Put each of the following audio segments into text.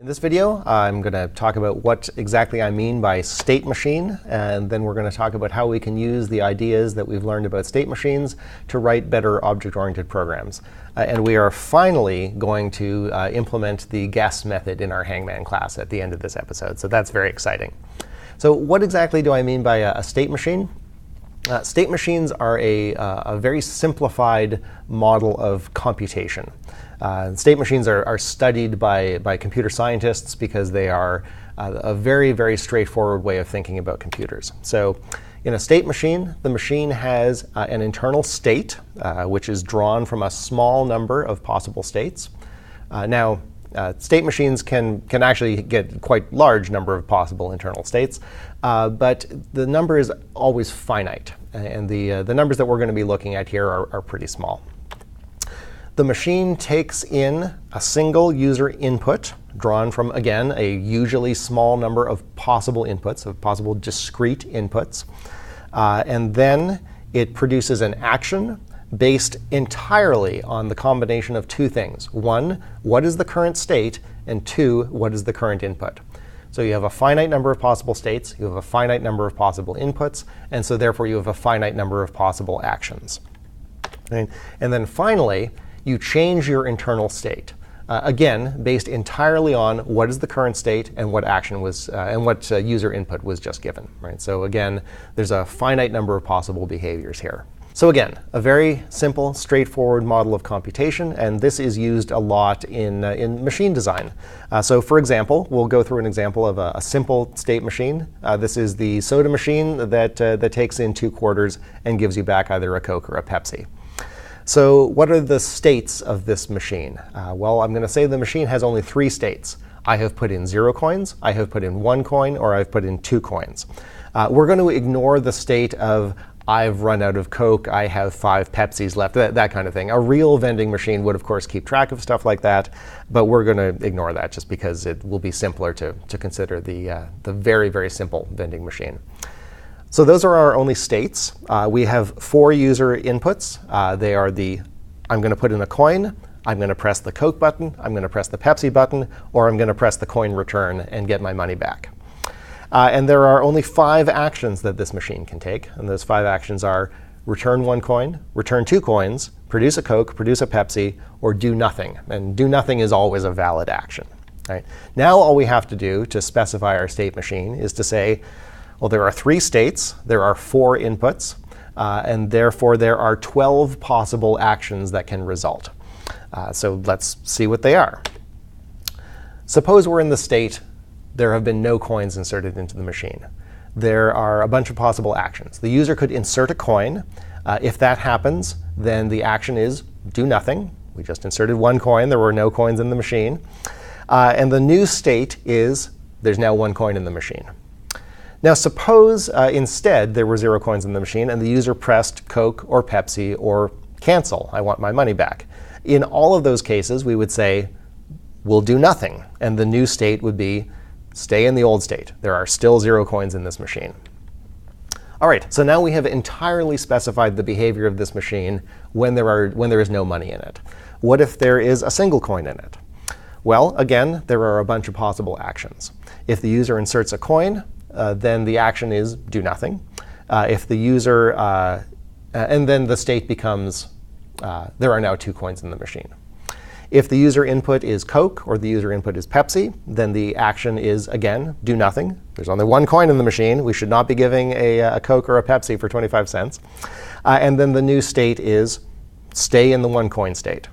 In this video, I'm going to talk about what exactly I mean by state machine, and then we're going to talk about how we can use the ideas that we've learned about state machines to write better object-oriented programs. And we are finally going to implement the guess method in our Hangman class at the end of this episode, so that's very exciting. So what exactly do I mean by a state machine? State machines are a very simplified model of computation. State machines are studied by computer scientists because they are a very, very straightforward way of thinking about computers. So in a state machine, the machine has an internal state, which is drawn from a small number of possible states. Now, state machines can actually get quite large number of possible internal states, but the number is always finite, and the numbers that we're going to be looking at here are pretty small. The machine takes in a single user input drawn from, again, a usually small number of possible inputs, of possible discrete inputs, and then it produces an action based entirely on the combination of two things. One, what is the current state? And two, what is the current input? So you have a finite number of possible states, you have a finite number of possible inputs, and so therefore you have a finite number of possible actions. And then finally, you change your internal state. Again, based entirely on what is the current state and what action was, and what user input was just given. Right? So again, there's a finite number of possible behaviors here. So again, a very simple, straightforward model of computation, and this is used a lot in machine design. So for example, we'll go through an example of a simple state machine. This is the soda machine that takes in 2 quarters and gives you back either a Coke or a Pepsi. So what are the states of this machine? Well, I'm going to say the machine has only 3 states. I have put in 0 coins, I have put in 1 coin, or I've put in 2 coins. We're going to ignore the state of I've run out of Coke, I have 5 Pepsis left, that kind of thing. A real vending machine would, of course, keep track of stuff like that, but we're going to ignore that just because it will be simpler to consider the very, very simple vending machine. So those are our only states. We have 4 user inputs. They are I'm going to put in a coin, I'm going to press the Coke button, I'm going to press the Pepsi button, or I'm going to press the coin return and get my money back. And there are only 5 actions that this machine can take. And those 5 actions are return 1 coin, return 2 coins, produce a Coke, produce a Pepsi, or do nothing. And do nothing is always a valid action. Right? Now all we have to do to specify our state machine is to say, well, there are 3 states, there are 4 inputs, and therefore there are 12 possible actions that can result. So let's see what they are. Suppose we're in the state there have been no coins inserted into the machine. There are a bunch of possible actions. The user could insert a coin. If that happens, then the action is do nothing. We just inserted 1 coin. There were no coins in the machine. And the new state is there's now 1 coin in the machine. Now suppose instead there were 0 coins in the machine and the user pressed Coke or Pepsi or cancel, I want my money back. In all of those cases, we would say we'll do nothing. And the new state would be stay in the old state. There are still 0 coins in this machine. All right, so now we have entirely specified the behavior of this machine when there is no money in it. What if there is a single coin in it? Well, again, there are a bunch of possible actions. If the user inserts a coin, then the action is do nothing. If the user, and then the state becomes there are now 2 coins in the machine. If the user input is Coke or the user input is Pepsi, then the action is, again, do nothing. There's only 1 coin in the machine. We should not be giving a Coke or a Pepsi for 25 cents. And then the new state is stay in the 1 coin state.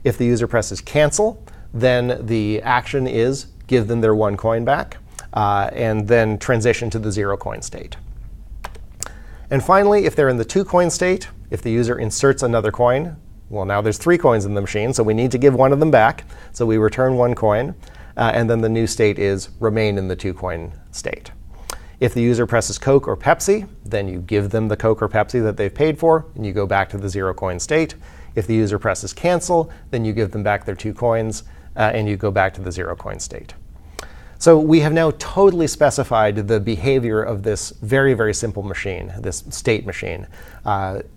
If the user presses cancel, then the action is give them their 1 coin back, and then transition to the 0 coin state. And finally, if they're in the 2 coin state, if the user inserts another coin, well, now there's 3 coins in the machine, so we need to give 1 of them back. So we return 1 coin, and then the new state is remain in the 2 coin state. If the user presses Coke or Pepsi, then you give them the Coke or Pepsi that they've paid for, and you go back to the 0 coin state. If the user presses cancel, then you give them back their 2 coins, and you go back to the 0 coin state. So we have now totally specified the behavior of this very, very simple machine, this state machine.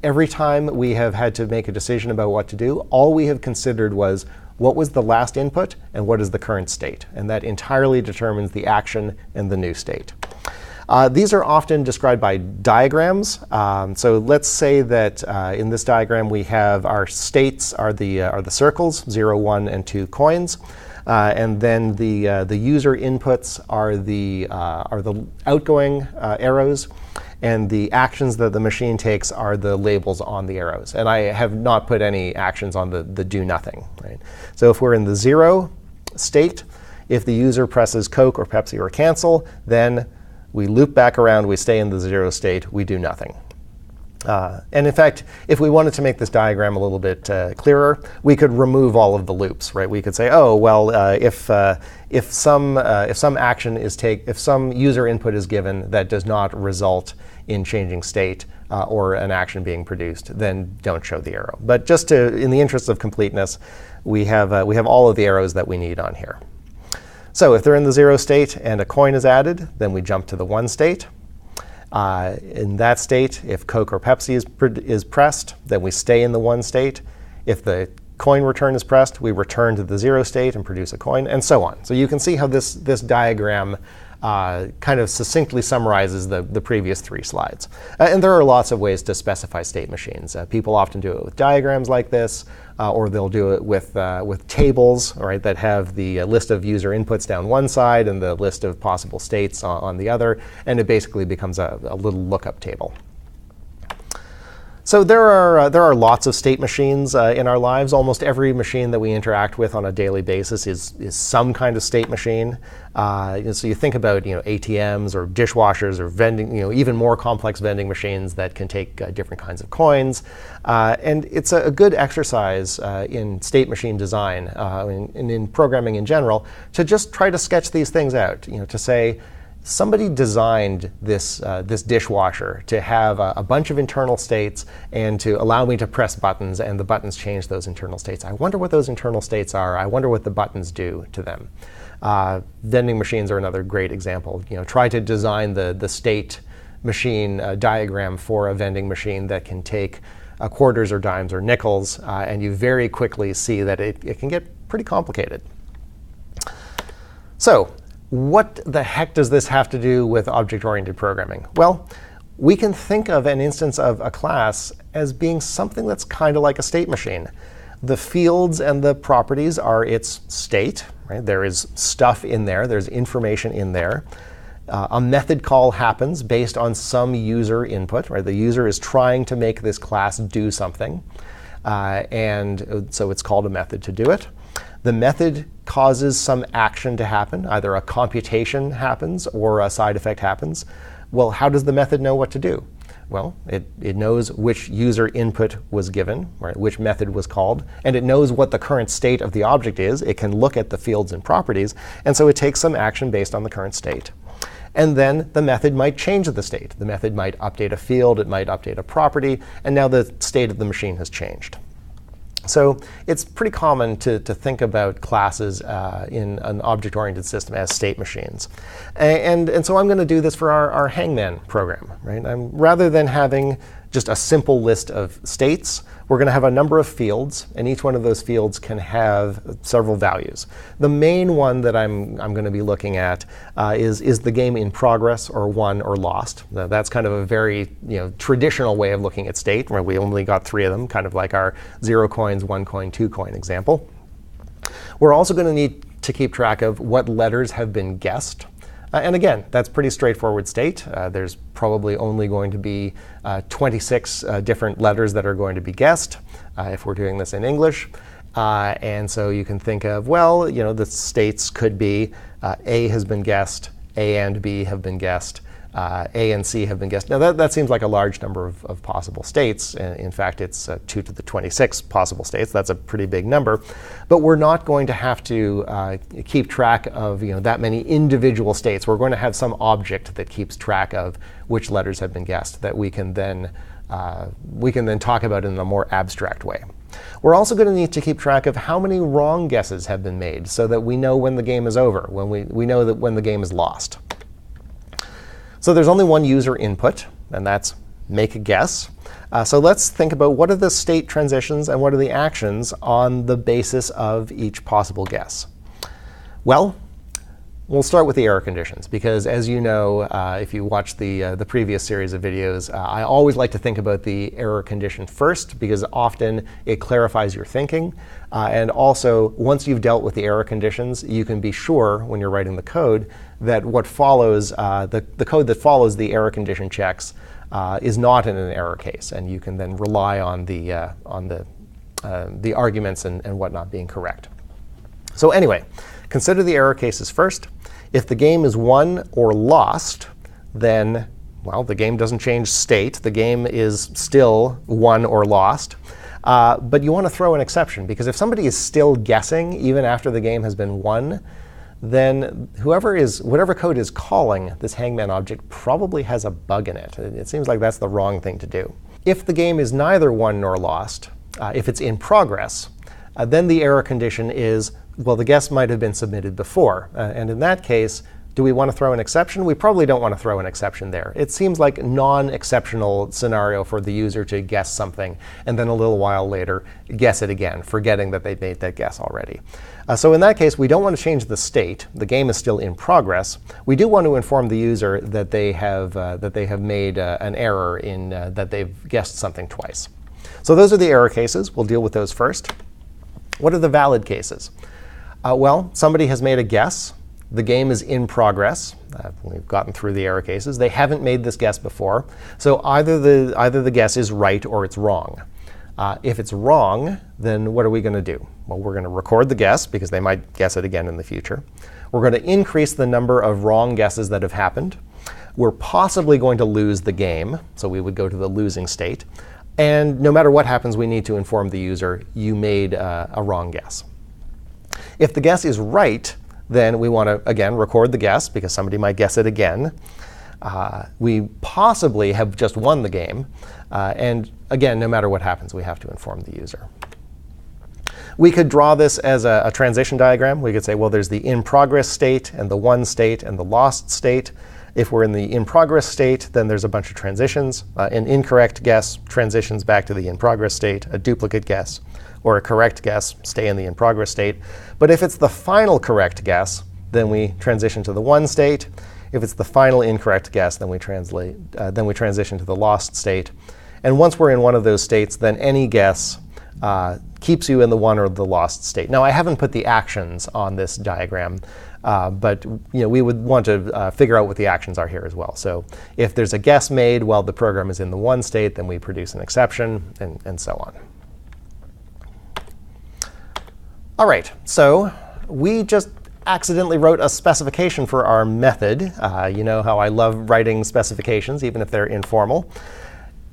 Every time we have had to make a decision about what to do, all we have considered was what was the last input and what is the current state. And that entirely determines the action and the new state. These are often described by diagrams. So let's say that in this diagram we have our states are the circles, 0, 1, and 2 coins. And then the user inputs are the outgoing arrows, and the actions that the machine takes are the labels on the arrows. And I have not put any actions on the do nothing. Right? So if we're in the 0 state, if the user presses Coke or Pepsi or cancel, then we loop back around, we stay in the 0 state, we do nothing. And in fact, if we wanted to make this diagram a little bit clearer, we could remove all of the loops, right? We could say, oh, well, if some action is if some user input is given that does not result in changing state or an action being produced, then don't show the arrow. But just in the interest of completeness, we have all of the arrows that we need on here. So if they're in the 0 state and a coin is added, then we jump to the 1 state. In that state, if Coke or Pepsi is pressed, then we stay in the 1 state. If the coin return is pressed, we return to the 0 state and produce a coin, and so on. So you can see how this diagram kind of succinctly summarizes the previous 3 slides. And there are lots of ways to specify state machines. People often do it with diagrams like this, or they'll do it with tables, right, that have the list of user inputs down one side and the list of possible states on the other, and it basically becomes a little lookup table. So there are lots of state machines in our lives. Almost every machine that we interact with on a daily basis is some kind of state machine. So you think about ATMs or dishwashers or vending, even more complex vending machines that can take different kinds of coins. And it's a good exercise in state machine design and in programming in general to just try to sketch these things out. To say, somebody designed this dishwasher to have a bunch of internal states and to allow me to press buttons, and the buttons change those internal states. I wonder what those internal states are. I wonder what the buttons do to them. Vending machines are another great example. Try to design the state machine diagram for a vending machine that can take quarters or dimes or nickels, and you very quickly see that it can get pretty complicated. So, what the heck does this have to do with object-oriented programming? Well, we can think of an instance of a class as being something that's kind of like a state machine. The fields and the properties are its state. Right? There is stuff in there. There's information in there. A method call happens based on some user input. Right? The user is trying to make this class do something. And so it's called a method to do it. The method causes some action to happen. Either a computation happens or a side effect happens. Well, how does the method know what to do? Well, it knows which user input was given, right, which method was called, and it knows what the current state of the object is. It can look at the fields and properties, and so it takes some action based on the current state. And then the method might change the state. The method might update a field, it might update a property, and now the state of the machine has changed. So it's pretty common to think about classes in an object-oriented system as state machines. And so I'm going to do this for our Hangman program. Right? Rather than having just a simple list of states, we're going to have a number of fields, and each one of those fields can have several values. The main one that I'm going to be looking at is the game in progress, or won, or lost. That's kind of a very traditional way of looking at state, where we only got 3 of them, kind of like our 0 coins, 1 coin, 2 coin example. We're also going to need to keep track of what letters have been guessed. And again, that's pretty straightforward state. There's probably only going to be 26 different letters that are going to be guessed if we're doing this in English. And so you can think of, well, the states could be A has been guessed, A and B have been guessed, A and C have been guessed. Now that seems like a large number of possible states. In fact, it's 2 to the 26 possible states. That's a pretty big number. But we're not going to have to keep track of that many individual states. We're going to have some object that keeps track of which letters have been guessed that we can then talk about in a more abstract way. We're also going to need to keep track of how many wrong guesses have been made so that we know when the game is over, when we know that when the game is lost. So there's only one user input, and that's make a guess. So let's think about what are the state transitions and what are the actions on the basis of each possible guess. Well, we'll start with the error conditions, because as you know, if you watch the previous series of videos, I always like to think about the error condition first, because often it clarifies your thinking. And also, once you've dealt with the error conditions, you can be sure when you're writing the code that what follows, the code that follows the error condition checks is not in an error case. And you can then rely on the arguments and whatnot being correct. So anyway, consider the error cases first. If the game is won or lost, then, well, the game doesn't change state. The game is still won or lost. But you want to throw an exception, because if somebody is still guessing even after the game has been won, then whatever code is calling this hangman object probably has a bug in it. It seems like that's the wrong thing to do. If the game is neither won nor lost, if it's in progress, then the error condition is, well, the guess might have been submitted before. And in that case, do we want to throw an exception? We probably don't want to throw an exception there. It seems like a non-exceptional scenario for the user to guess something and then a little while later guess it again, forgetting that they made that guess already. So in that case, we don't want to change the state. The game is still in progress. We do want to inform the user that they have made an error in that they've guessed something twice. So those are the error cases. We'll deal with those first. What are the valid cases? Well, somebody has made a guess. The game is in progress. We've gotten through the error cases. They haven't made this guess before. So either the guess is right or it's wrong. If it's wrong, then what are we going to do? Well, we're going to record the guess, because they might guess it again in the future. We're going to increase the number of wrong guesses that have happened. We're possibly going to lose the game, so we would go to the losing state. And no matter what happens, we need to inform the user, you made a wrong guess. If the guess is right, then we want to, again, record the guess, because somebody might guess it again. We possibly have just won the game. And again, no matter what happens, we have to inform the user. We could draw this as a transition diagram. We could say, well, there's the in progress state and the won state and the lost state. If we're in the in progress state, then there's a bunch of transitions. An incorrect guess transitions back to the in progress state. A duplicate guess or a correct guess stay in the in progress state. But if it's the final correct guess, then we transition to the won state. If it's the final incorrect guess, then we transition to the lost state. And once we're in one of those states, then any guess keeps you in the won or the lost state. Now, I haven't put the actions on this diagram, but we would want to figure out what the actions are here as well. So if there's a guess made while the program is in the won state, then we produce an exception, and so on. All right, so we just accidentally wrote a specification for our method. You know how I love writing specifications, even if they're informal.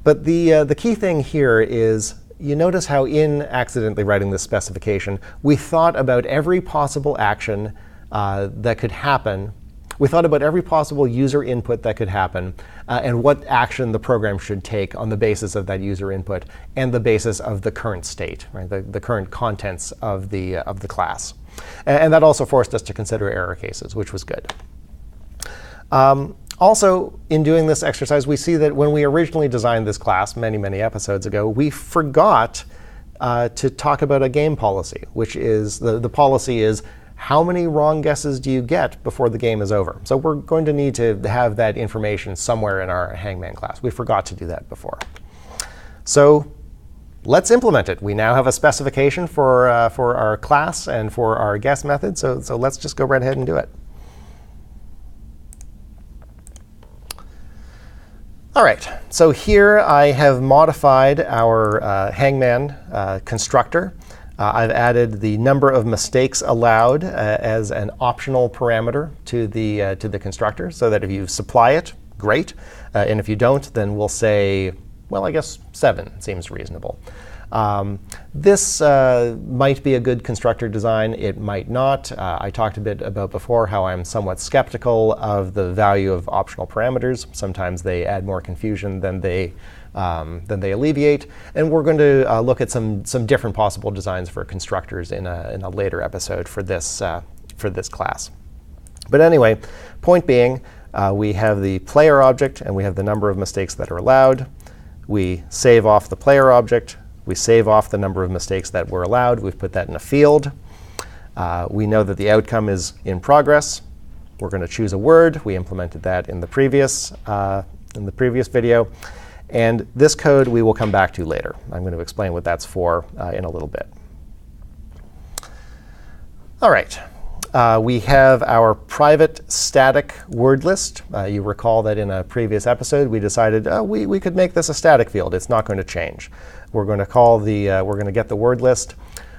But the key thing here is, you notice how in accidentally writing this specification, we thought about every possible action that could happen. We thought about every possible user input that could happen and what action the program should take on the basis of that user input and the basis of the current state, right? The current contents of the class. And that also forced us to consider error cases, which was good. Also, in doing this exercise, we see that when we originally designed this class many, many episodes ago, we forgot to talk about a game policy, which is the policy is, how many wrong guesses do you get before the game is over? So we're going to need to have that information somewhere in our Hangman class. We forgot to do that before. So let's implement it. We now have a specification for our class and for our guess method. So let's just go right ahead and do it. All right, so here I have modified our Hangman constructor. I've added the number of mistakes allowed as an optional parameter to the constructor, so that if you supply it, great. And if you don't, then we'll say, well, I guess 7 seems reasonable. This might be a good constructor design. It might not. I talked a bit about before how I'm somewhat skeptical of the value of optional parameters. Sometimes they add more confusion than they alleviate. And we're going to look at some different possible designs for constructors in a later episode for this class. But anyway, point being, we have the player object and we have the number of mistakes that are allowed. We save off the player object. We save off the number of mistakes that were allowed. We've put that in a field. We know that the outcome is in progress. We're going to choose a word. We implemented that in the previous video. And this code we will come back to later. I'm going to explain what that's for in a little bit. All right. We have our private static word list. You recall that in a previous episode, we decided we could make this a static field. It's not going to change. We're going to get the word list.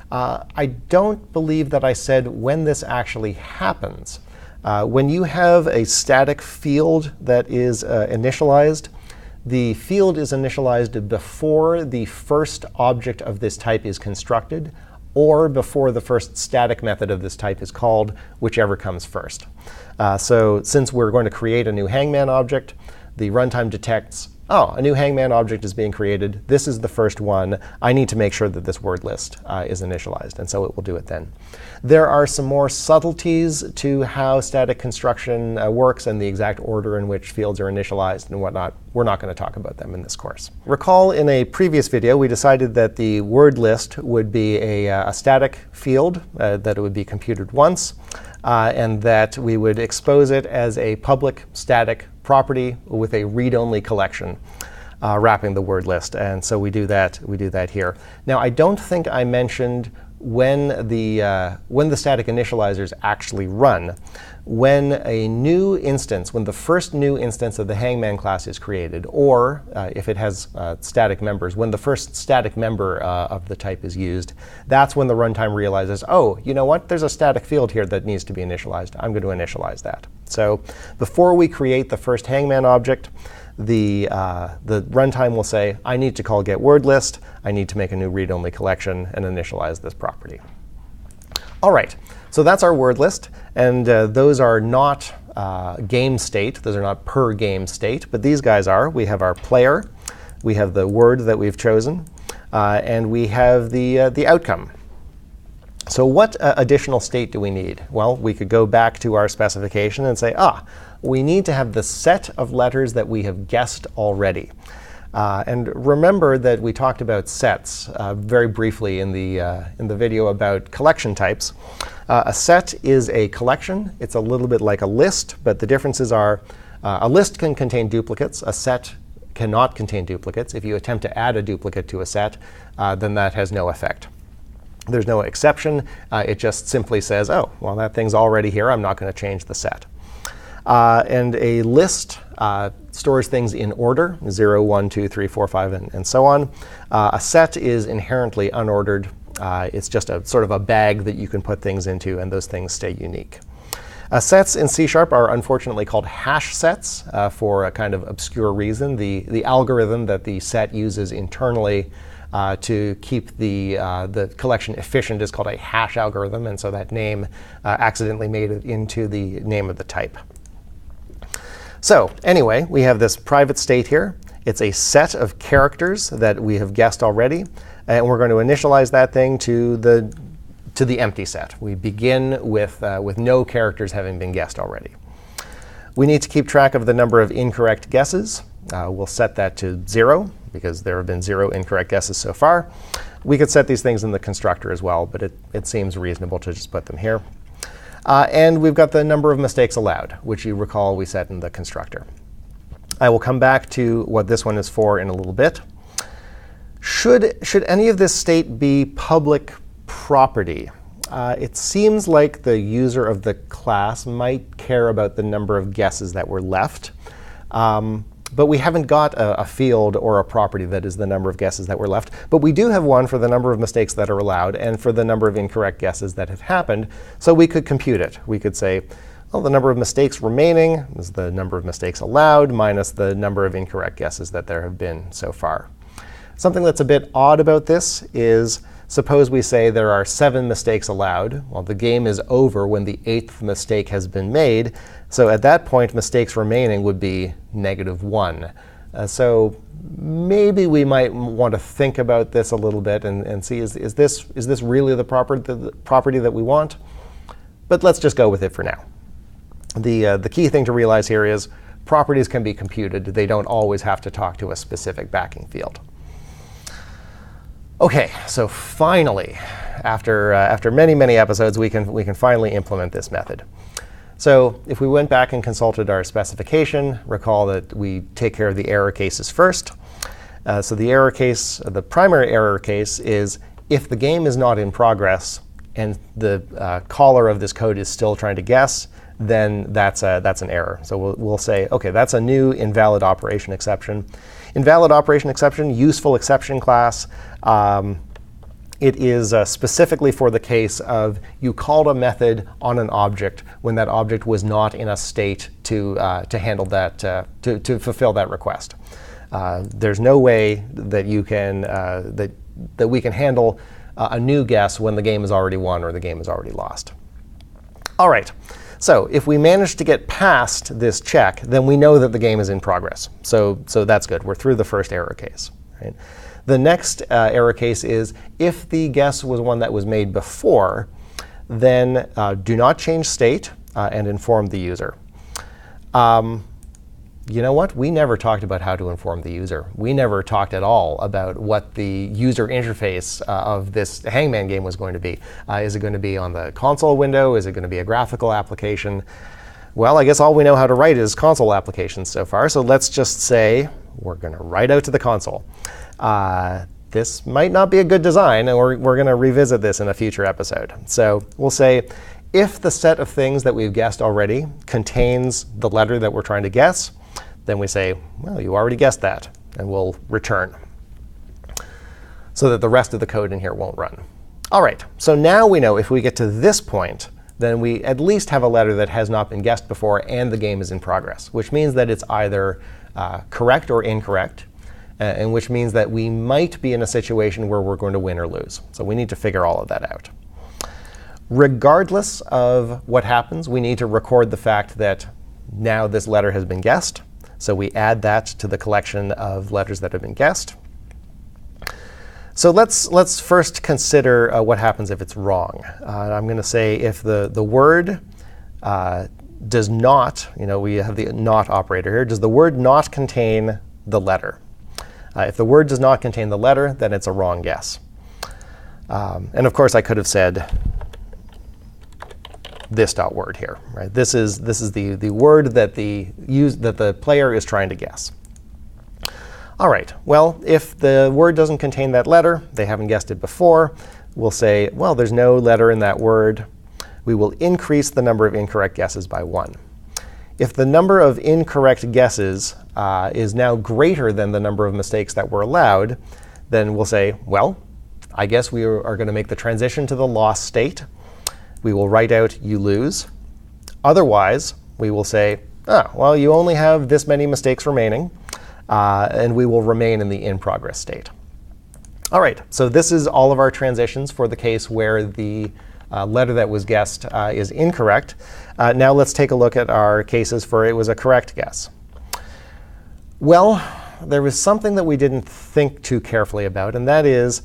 I don't believe that I said when this actually happens. When you have a static field that is initialized, the field is initialized before the first object of this type is constructed, or before the first static method of this type is called, whichever comes first. So since we're going to create a new hangman object, the runtime detects, oh, a new hangman object is being created. This is the first one. I need to make sure that this word list is initialized. And so it will do it then. There are some more subtleties to how static construction works and the exact order in which fields are initialized and whatnot. We're not going to talk about them in this course. Recall in a previous video, we decided that the word list would be a static field, that it would be computed once, and that we would expose it as a public static property with a read-only collection wrapping the word list. And so we do that here. Now, I don't think I mentioned when the static initializers actually run. When the first new instance of the hangman class is created, or if it has static members, when the first static member of the type is used, that's when the runtime realizes, oh, you know what? There's a static field here that needs to be initialized. I'm going to initialize that. So before we create the first hangman object, the runtime will say, I need to call getWordList. I need to make a new read-only collection and initialize this property. All right, so that's our word list. And those are not game state. Those are not per game state. But these guys are. We have our player. We have the word that we've chosen. And we have the outcome. So what additional state do we need? Well, we could go back to our specification and say, we need to have the set of letters that we have guessed already. And remember that we talked about sets very briefly in the video about collection types. A set is a collection. It's a little bit like a list, but the differences are a list can contain duplicates. A set cannot contain duplicates. If you attempt to add a duplicate to a set, then that has no effect. There's no exception. It just simply says, oh, well, that thing's already here. I'm not going to change the set. And a list stores things in order, 0, 1, 2, 3, 4, 5, and so on. A set is inherently unordered. It's just a sort of a bag that you can put things into, and those things stay unique. Sets in C# are unfortunately called hash sets for a kind of obscure reason. The algorithm that the set uses internally to keep the collection efficient is called a hash algorithm, and so that name accidentally made it into the name of the type. So anyway, we have this private state here. It's a set of characters that we have guessed already, and we're going to initialize that thing to the empty set. We begin with no characters having been guessed already. We need to keep track of the number of incorrect guesses. We'll set that to 0, because there have been 0 incorrect guesses so far. We could set these things in the constructor as well, but it seems reasonable to just put them here. And we've got the number of mistakes allowed, which you recall we set in the constructor. I will come back to what this one is for in a little bit. Should any of this state be public property? It seems like the user of the class might care about the number of guesses that were left. But we haven't got a field or a property that is the number of guesses that were left. But we do have one for the number of mistakes that are allowed and for the number of incorrect guesses that have happened. So we could compute it. We could say, well, the number of mistakes remaining is the number of mistakes allowed minus the number of incorrect guesses that there have been so far. Something that's a bit odd about this is, suppose we say there are 7 mistakes allowed. Well, the game is over when the 8th mistake has been made. So at that point, mistakes remaining would be -1. So maybe we might want to think about this a little bit and see, is this really the property that we want? But let's just go with it for now. The key thing to realize here is properties can be computed. They don't always have to talk to a specific backing field. OK, so finally, after many, many episodes, we can finally implement this method. So if we went back and consulted our specification, recall that we take care of the error cases first. So the error case, the primary error case is if the game is not in progress and the caller of this code is still trying to guess, then that's an error. So we'll say, OK, that's a new invalid operation exception. Invalid operation exception, useful exception class. It is specifically for the case of you called a method on an object when that object was not in a state to handle that, to fulfill that request. There's no way that you can that we can handle a new guess when the game is already won or the game is already lost. All right. So if we manage to get past this check, then we know that the game is in progress. So that's good. We're through the first error case. Right? The next error case is if the guess was one that was made before, then do not change state and inform the user. You know what? We never talked about how to inform the user. We never talked at all about what the user interface of this Hangman game was going to be. Is it going to be on the console window? Is it going to be a graphical application? Well, I guess all we know how to write is console applications so far. So let's just say we're going to write out to the console. This might not be a good design, and we're going to revisit this in a future episode. So we'll say if the set of things that we've guessed already contains the letter that we're trying to guess, then we say, well, you already guessed that, and we'll return so that the rest of the code in here won't run. All right, so now we know if we get to this point, then we at least have a letter that has not been guessed before and the game is in progress, which means that it's either correct or incorrect, and which means that we might be in a situation where we're going to win or lose. So we need to figure all of that out. Regardless of what happens, we need to record the fact that now this letter has been guessed. So we add that to the collection of letters that have been guessed. So let's first consider what happens if it's wrong. I'm going to say if the word does not, we have the not operator here, does the word not contain the letter? If the word does not contain the letter, then it's a wrong guess. And of course, I could have said this word here. Right? This is the word that the player is trying to guess. All right. Well, if the word doesn't contain that letter, they haven't guessed it before, we'll say, well, there's no letter in that word. We will increase the number of incorrect guesses by 1. If the number of incorrect guesses is now greater than the number of mistakes that were allowed, then we'll say, well, I guess we are going to make the transition to the loss state. We will write out you lose. Otherwise, we will say, well, you only have this many mistakes remaining, and we will remain in the in progress state. All right, so this is all of our transitions for the case where the letter that was guessed is incorrect. Now let's take a look at our cases for it was a correct guess. Well, there was something that we didn't think too carefully about, and that is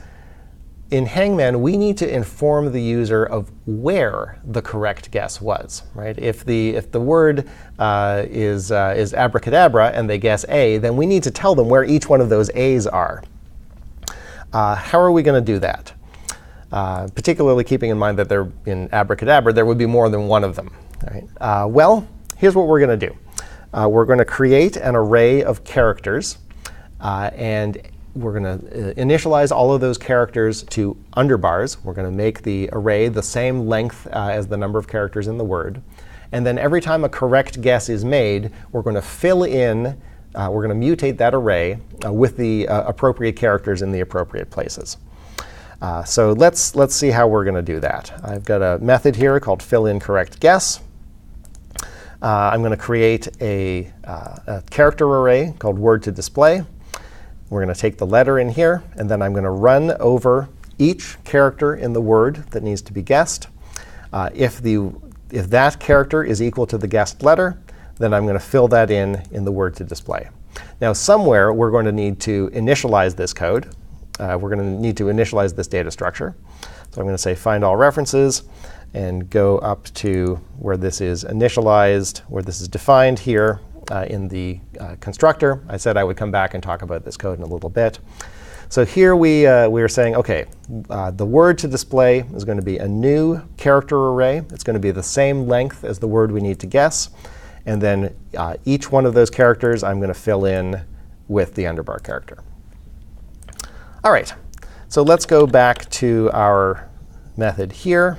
in Hangman, we need to inform the user of where the correct guess was. Right? If the word is abracadabra and they guess A, then we need to tell them where each one of those A's are. How are we going to do that? Particularly keeping in mind that they're in abracadabra, there would be more than one of them. Right? Well, here's what we're going to do. We're going to create an array of characters, and we're going to initialize all of those characters to underbars. We're going to make the array the same length as the number of characters in the word. And then every time a correct guess is made, we're going to fill in, we're going to mutate that array with the appropriate characters in the appropriate places. So let's see how we're going to do that. I've got a method here called fillInCorrectGuess. I'm going to create a character array called wordToDisplay. We're going to take the letter in here, and then I'm going to run over each character in the word that needs to be guessed. If that character is equal to the guessed letter, then I'm going to fill that in the wordToDisplay. Now, somewhere we're going to need to initialize this code. We're going to need to initialize this data structure. So I'm going to say find all references and go up to where this is initialized, where this is defined here in the constructor. I said I would come back and talk about this code in a little bit. So here we are saying, OK, the word to display is going to be a new character array. It's going to be the same length as the word we need to guess. And then each one of those characters I'm going to fill in with the underbar character. All right, so let's go back to our method here.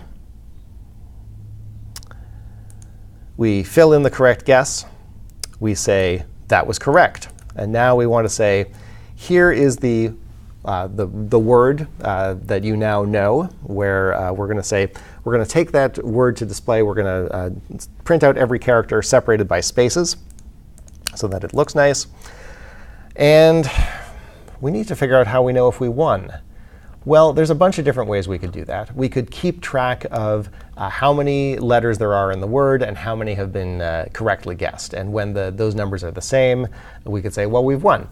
We fill in the correct guess. We say that was correct. And now we want to say, here is the word that you now know, where we're going to say, we're going to take that word to display. We're going to print out every character separated by spaces so that it looks nice. And we need to figure out how we know if we won. Well, there's a bunch of different ways we could do that. We could keep track of how many letters there are in the word and how many have been correctly guessed. And when those numbers are the same, we could say, well, we've won.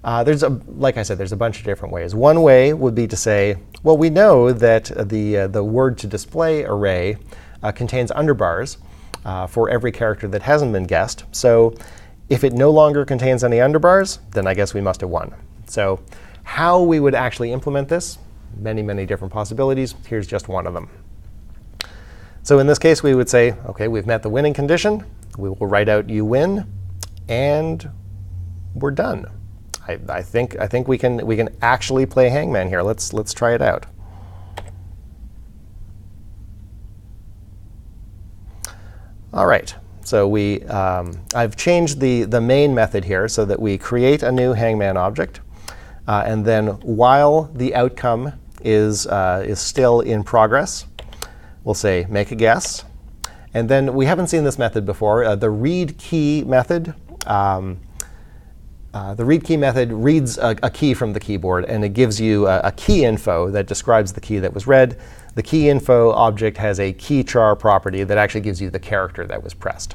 Like I said, there's a bunch of different ways. One way would be to say, well, we know that the word to display array contains underbars for every character that hasn't been guessed. So if it no longer contains any underbars, then I guess we must have won. So how we would actually implement this, many, many different possibilities. Here's just one of them. So in this case, we would say, OK, we've met the winning condition. We will write out you win. And we're done. I think we can actually play Hangman here. Let's try it out. All right. So I've changed the main method here so that we create a new Hangman object. And then while the outcome is still in progress, we'll say make a guess. And then we haven't seen this method before. The read key method. The read key method reads a key from the keyboard, and it gives you a key info that describes the key that was read. The key info object has a key char property that actually gives you the character that was pressed.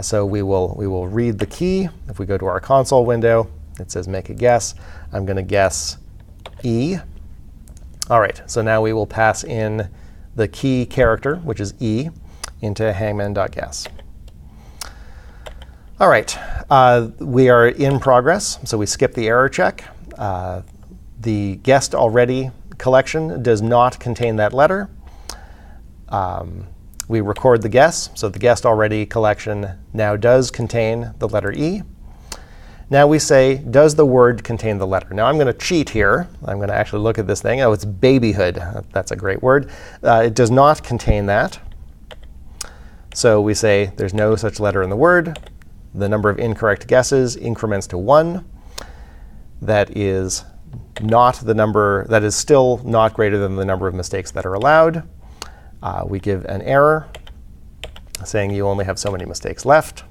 So we will read the key. If we go to our console window, it says make a guess. I'm going to guess E. All right, so now we will pass in the key character, which is E, into hangman.guess. All right, we are in progress, so we skip the error check. The guessed already collection does not contain that letter. We record the guess, so the guessed already collection now does contain the letter E. Now we say, does the word contain the letter? Now I'm going to cheat here. I'm going to actually look at this thing. Oh, it's babyhood. That's a great word. It does not contain that. So we say there's no such letter in the word. The number of incorrect guesses increments to 1. That is not the number, that is still not greater than the number of mistakes that are allowed. We give an error saying you only have so many mistakes left.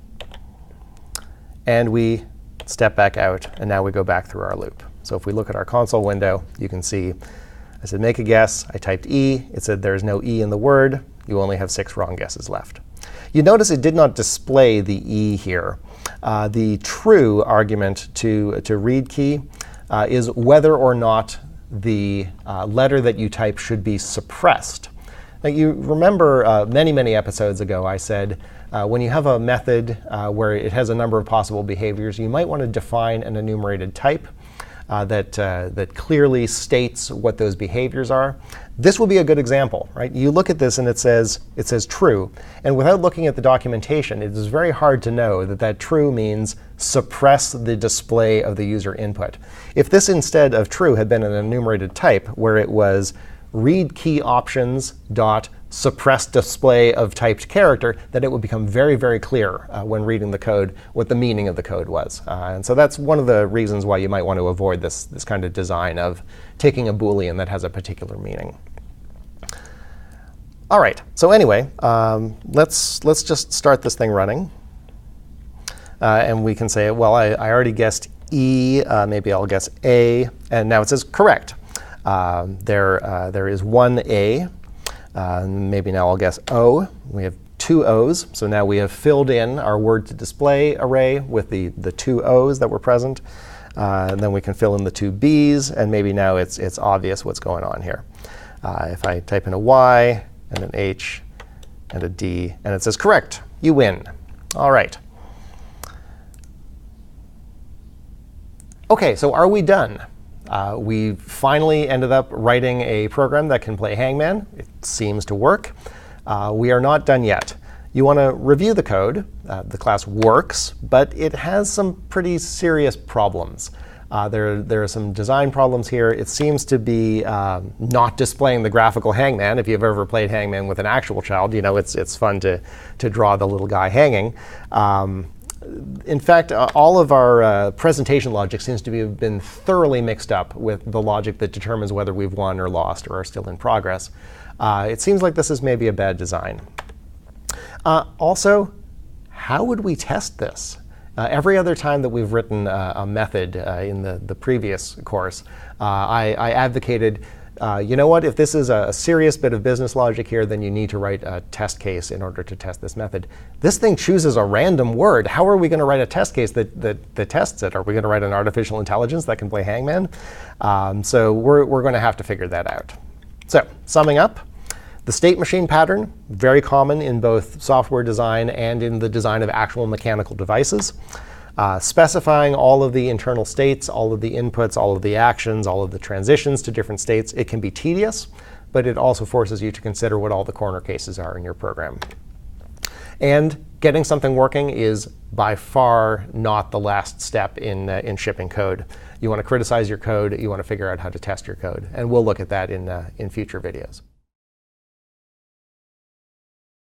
And we step back out, and now we go back through our loop. So if we look at our console window, you can see I said make a guess. I typed E. It said there's no E in the word. You only have 6 wrong guesses left. You notice it did not display the E here. The true argument to read key is whether or not the letter that you type should be suppressed. Now, you remember many, many episodes ago I said when you have a method where it has a number of possible behaviors, you might want to define an enumerated type that clearly states what those behaviors are. This will be a good example, right? You look at this and it says true. And without looking at the documentation, it is very hard to know that true means suppress the display of the user input. If this instead of true had been an enumerated type where it was read key options dot suppress display of typed character, then it would become very, very clear when reading the code what the meaning of the code was. And so that's one of the reasons why you might want to avoid this kind of design of taking a Boolean that has a particular meaning. All right, so anyway, let's just start this thing running. And we can say, well, I already guessed E. Maybe I'll guess A. And now it says correct. There is one A. Maybe now I'll guess O. We have 2 O's. So now we have filled in our word to display array with the 2 O's that were present. And then we can fill in the 2 B's. And maybe now it's obvious what's going on here. If I type in a Y and an H and a D, and it says correct, you win. All right. OK, so are we done? We finally ended up writing a program that can play Hangman. It seems to work. We are not done yet. You want to review the code. The class works, but it has some pretty serious problems. There are some design problems here. It seems to be not displaying the graphical hangman. If you've ever played Hangman with an actual child, you know it's fun to draw the little guy hanging. In fact, all of our presentation logic seems to have been thoroughly mixed up with the logic that determines whether we've won or lost or are still in progress. It seems like this is maybe a bad design. Also, how would we test this? Every other time that we've written a method in the previous course, I advocated, you know what, if this is a serious bit of business logic here, then you need to write a test case in order to test this method. This thing chooses a random word. How are we going to write a test case that tests it? Are we going to write an artificial intelligence that can play Hangman? So we're going to have to figure that out. So summing up, the state machine pattern, very common in both software design and in the design of actual mechanical devices. Specifying all of the internal states, all of the inputs, all of the actions, all of the transitions to different states, it can be tedious, but it also forces you to consider what all the corner cases are in your program. And getting something working is by far not the last step in shipping code. You want to criticize your code. You want to figure out how to test your code. And we'll look at that in future videos.